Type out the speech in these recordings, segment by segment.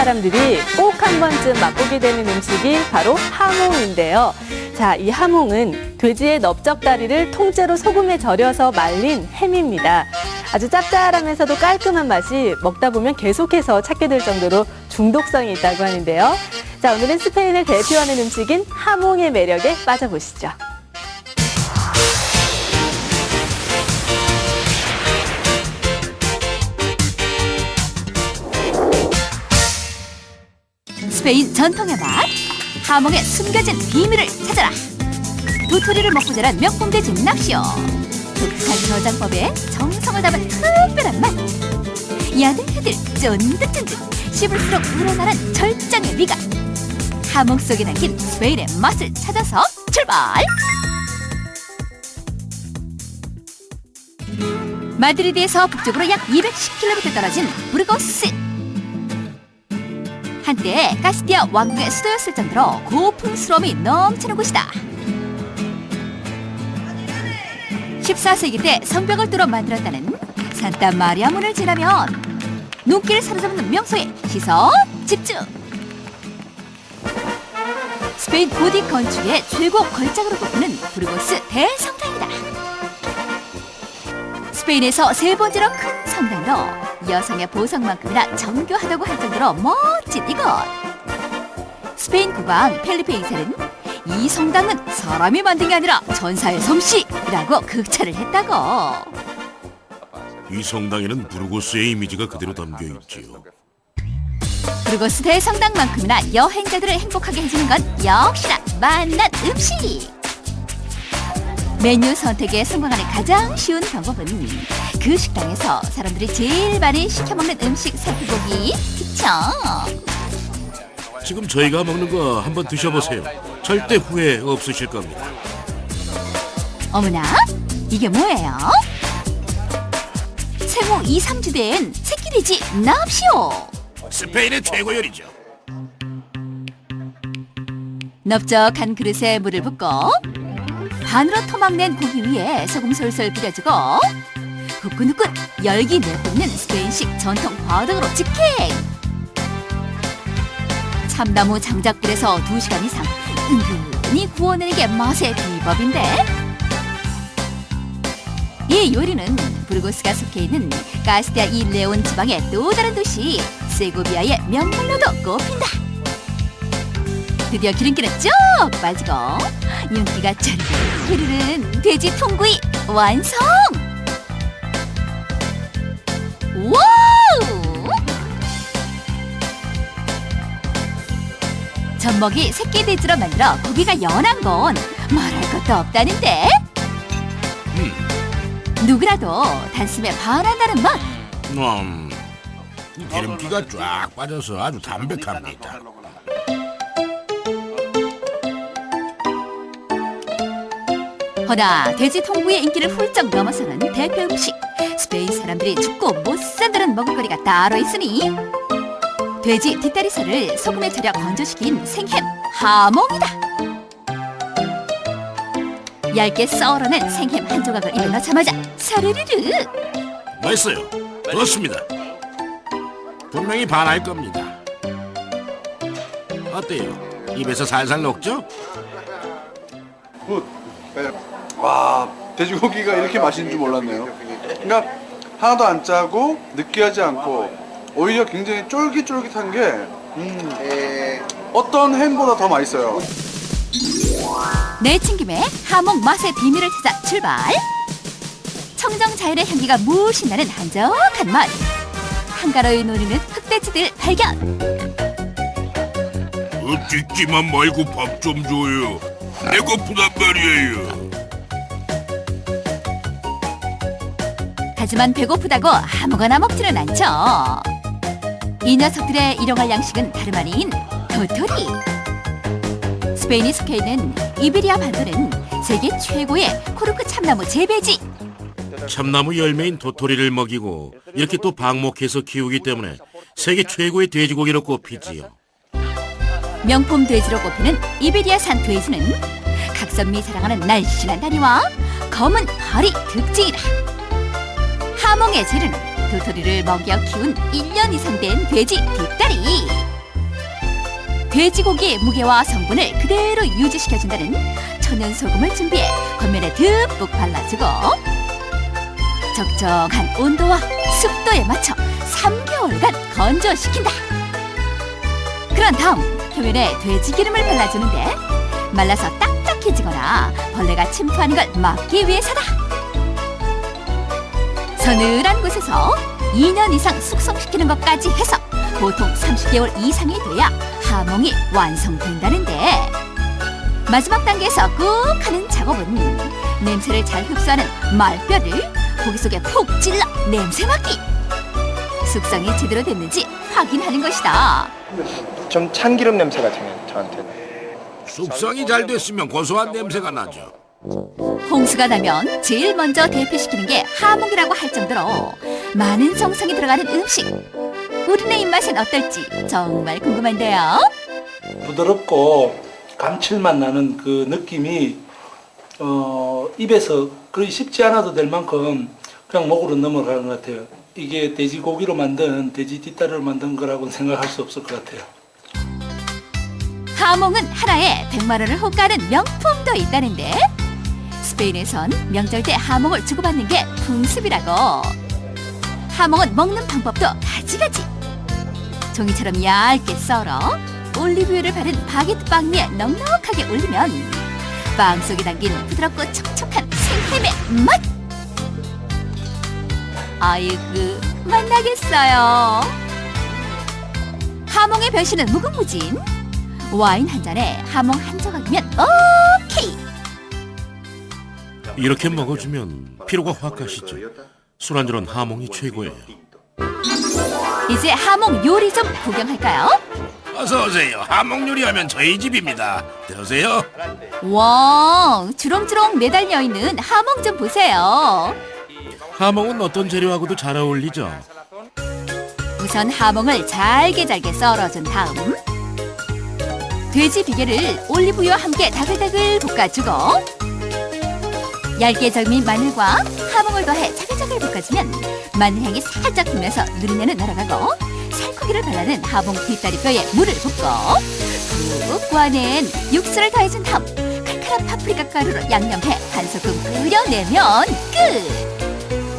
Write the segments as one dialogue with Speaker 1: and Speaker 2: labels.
Speaker 1: 사람들이 꼭 한 번쯤 맛보게 되는 음식이 바로 하몽인데요. 자, 이 하몽은 돼지의 넓적다리를 통째로 소금에 절여서 말린 햄입니다. 아주 짭짤하면서도 깔끔한 맛이 먹다 보면 계속해서 찾게 될 정도로 중독성이 있다고 하는데요. 자, 오늘은 스페인을 대표하는 음식인 하몽의 매력에 빠져보시죠.
Speaker 2: 스페인 전통의 맛, 하몽의 숨겨진 비밀을 찾아라. 도토리를 먹고 자란 명품 돼지 납시오. 독특한 저장법에 정성을 담은 특별한 맛. 야들야들 쫀득쫀득 씹을수록 우러나는 절정의 미각. 하몽 속에 담긴 스페인의 맛을 찾아서 출발! 마드리드에서 북쪽으로 약 210km 떨어진 부르고스. 한때 카스티아 왕국의 수도였을 정도로 고풍스러움이 넘치는 곳이다. 14세기 때 성벽을 뚫어 만들었다는 산타 마리아 문을 지나면 눈길을 사로잡는 명소에 시선 집중! 스페인 고딕 건축의 최고 걸작으로 꼽히는 부르고스 대성당이다. 스페인에서 세 번째로 큰 성당으로 여성의 보석만큼이나 정교하다고 할 정도로 멋진 이곳. 스페인 국왕 펠리페 2세는 이 성당은 사람이 만든 게 아니라 전사의 솜씨라고 극찬을 했다고.
Speaker 3: 이 성당에는 부르고스의 이미지가 그대로 담겨 있지요.
Speaker 2: 부르고스 대성당만큼이나 여행자들을 행복하게 해주는 건 역시나 맛난 음식. 메뉴 선택에 성공하는 가장 쉬운 방법은 그 식당에서 사람들이 제일 많이 시켜먹는 음식 살펴보기. 그쵸?
Speaker 3: 지금 저희가 먹는 거 한번 드셔보세요. 절대 후회 없으실 겁니다.
Speaker 2: 어머나, 이게 뭐예요? 생후 2, 3주 된 새끼돼지 납시오.
Speaker 3: 스페인의 최고 요리죠.
Speaker 2: 넓적한 그릇에 물을 붓고 반으로 토막낸 고기 위에 소금 솔솔 뿌려주고 후끈후끈 열기 내뿜는 스페인식 전통 화덕으로 직행! 참나무 장작불에서 2시간 이상 은근히 구워내는 게 맛의 비법인데, 이 요리는 부르고스가 속해 있는 카스티아 이 레온 지방의 또 다른 도시 세고비아의 명물로도 꼽힌다. 드디어 기름기는 쭉 빠지고 윤기가 짜르르 흐르는 돼지 통구이 완성! 와우! 젖먹이 새끼 돼지로 만들어 고기가 연한 건 말할 것도 없다는데, 누구라도 단숨에 반한다는 맛.
Speaker 3: 이 기름기가 쫙 빠져서 아주 담백합니다.
Speaker 2: 허나 돼지 통구이의 인기를 훌쩍 넘어서는 대표 음식, 스페인 사람들이 죽고 못 산다는 먹을거리가 따로 있으니 돼지 뒷다리살을 소금에 절여 건조시킨 생햄 하몽이다. 얇게 썰어낸 생햄 한 조각을 입에 넣자마자 사르르르.
Speaker 3: 맛있어요. 좋습니다. 분명히 반할 겁니다. 어때요? 입에서 살살 녹죠?
Speaker 4: 굿. 네. 와, 돼지고기가 이렇게 맛있는 줄 몰랐네요. 그러니까 하나도 안 짜고 느끼하지 않고 오히려 굉장히 쫄깃쫄깃한 게 어떤 햄보다 더 맛있어요.
Speaker 2: 내친김에 하몽 맛의 비밀을 찾아 출발. 청정 자연의 향기가 물씬 나는 한적한 마을. 한가로이 노리는 흑돼지들 발견.
Speaker 3: 찢지만 말고 밥 좀 줘요. 배고프단 말이에요.
Speaker 2: 하지만 배고프다고 아무거나 먹지는 않죠. 이 녀석들의 일용할 양식은 다름 아닌 도토리. 스페인이 속해 있는 이베리아 반도는 세계 최고의 코르크 참나무 재배지.
Speaker 3: 참나무 열매인 도토리를 먹이고 이렇게 또 방목해서 키우기 때문에 세계 최고의 돼지고기로 꼽히지요.
Speaker 2: 명품 돼지로 꼽히는 이베리아산 돼지는 각선미 사랑하는 날씬한 다리와 검은 털이 특징이다. 하몽의 재료는 도토리를 먹여 키운 1년 이상 된 돼지 뒷다리. 돼지고기의 무게와 성분을 그대로 유지시켜준다는 천연 소금을 준비해 겉면에 듬뿍 발라주고 적정한 온도와 습도에 맞춰 3개월간 건조시킨다. 그런 다음 표면에 돼지 기름을 발라주는데 말라서 딱딱해지거나 벌레가 침투하는 걸 막기 위해서다. 서늘한 곳에서 2년 이상 숙성시키는 것까지 해서 보통 30개월 이상이 돼야 하몽이 완성된다는데 마지막 단계에서 꾹 하는 작업은 냄새를 잘 흡수하는 말뼈를 고기 속에 푹 찔러 냄새 맡기. 숙성이 제대로 됐는지 확인하는 것이다.
Speaker 5: 좀 참기름 냄새가 나요, 저한테는.
Speaker 3: 숙성이 잘 됐으면 고소한 냄새가 나죠.
Speaker 2: 홍수가 나면 제일 먼저 대피시키는 게 하몽이라고 할 정도로 많은 정성이 들어가는 음식. 우리네 입맛은 어떨지 정말 궁금한데요.
Speaker 6: 부드럽고 감칠맛 나는 그 느낌이 입에서 그리 쉽지 않아도 될 만큼 그냥 목으로 넘어가는 것 같아요. 이게 돼지고기로 만든 돼지 뒷다리로 만든 거라고는 생각할 수 없을 것 같아요.
Speaker 2: 하몽은 하나에 100만 원을 호가하는 명품도 있다는데 스페인에선 명절 때 하몽을 주고받는 게 풍습이라고. 하몽은 먹는 방법도 가지가지. 종이처럼 얇게 썰어 올리브유를 바른 바게트 빵 위에 넉넉하게 올리면 빵 속에 담긴 부드럽고 촉촉한 생햄의 맛! 아이고 맛나겠어요. 하몽의 변신은 무궁무진. 와인 한 잔에 하몽 한 조각이면 오케이.
Speaker 3: 이렇게 먹어주면 피로가 확 가시죠. 술안주로는 하몽이 최고예요.
Speaker 2: 이제 하몽 요리 좀 구경할까요?
Speaker 3: 어서 오세요. 하몽 요리하면 저희 집입니다. 들어오세요.
Speaker 2: 와, 주렁주렁 매달려 있는 하몽 좀 보세요.
Speaker 3: 하몽은 어떤 재료하고도 잘 어울리죠.
Speaker 2: 우선 하몽을 잘게 썰어준 다음 돼지 비계를 올리브유와 함께 다글다글 볶아주고 얇게 절민 마늘과 하몽을 더해 자글자글 볶아주면 마늘 향이 살짝 돌면서 누리내는 날아가고 살코기를 발라낸 하몽 뒷다리뼈에 물을 붓고 푹 구워낸 육수를 더해준 다음 칼칼한 파프리카 가루로 양념해 한 소끔 끓여내면 끝!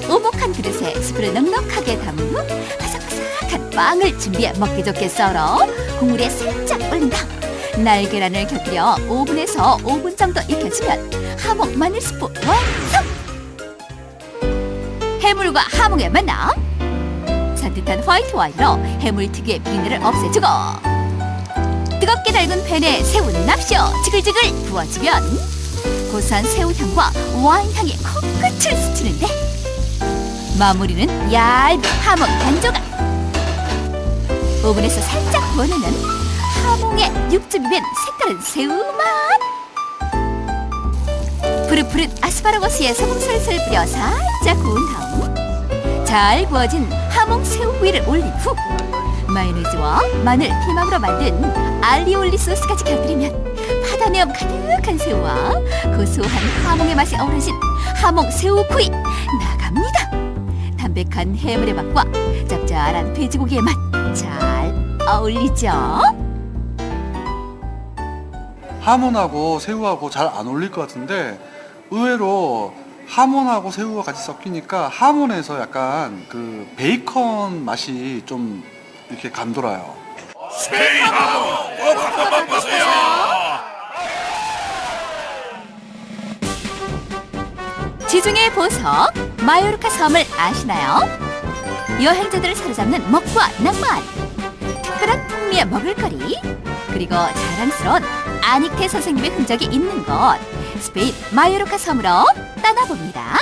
Speaker 2: 오목한 그릇에 스프를 넉넉하게 담은 후 바삭바삭한 빵을 준비해 먹기 좋게 썰어 국물에 살짝 올린 다음 날계란을 곁들여 오븐에서 5분 정도 익혀주면 하몽 마늘 스프 완성! 해물과 하몽의 만남! 산뜻한 화이트 와인으로 해물 특유의 비린내를 없애주고 뜨겁게 달군 팬에 새우 납쇼 지글지글 구워주면 고소한 새우향과 와인향이 코끝을 스치는데 마무리는 얇은 하몽 한 조각. 오븐에서 살짝 구워내면 하몽에 육즙이 밴 색다른 새우맛. 푸릇푸릇 아스파라거스에 소금 슬슬 뿌려 살짝 구운 다음 잘 구워진 하몽 새우구이를 올린 후 마요네즈와 마늘, 피망으로 만든 알리올리 소스까지 곁들이면 파다내음 가득한 새우와 고소한 하몽의 맛이 어우러진 하몽 새우구이 나갑니다. 담백한 해물의 맛과 짭짤한 돼지고기의 맛 잘 어울리죠?
Speaker 4: 하몬하고 새우하고 잘 안 어울릴 것 같은데 의외로 하몬하고 새우가 같이 섞이니까 하몬에서 약간 그 베이컨 맛이 좀 이렇게 감돌아요.
Speaker 3: 스페인 하몽 꼭 먹어보세요.
Speaker 2: 지중해 보석 마요르카 섬을 아시나요? 여행자들을 사로잡는 먹과 낭만, 특별한 풍미의 먹을거리, 그리고 자랑스러운 아닉테 선생님의 흔적이 있는 곳 스페인 마요르카 섬으로 떠나봅니다.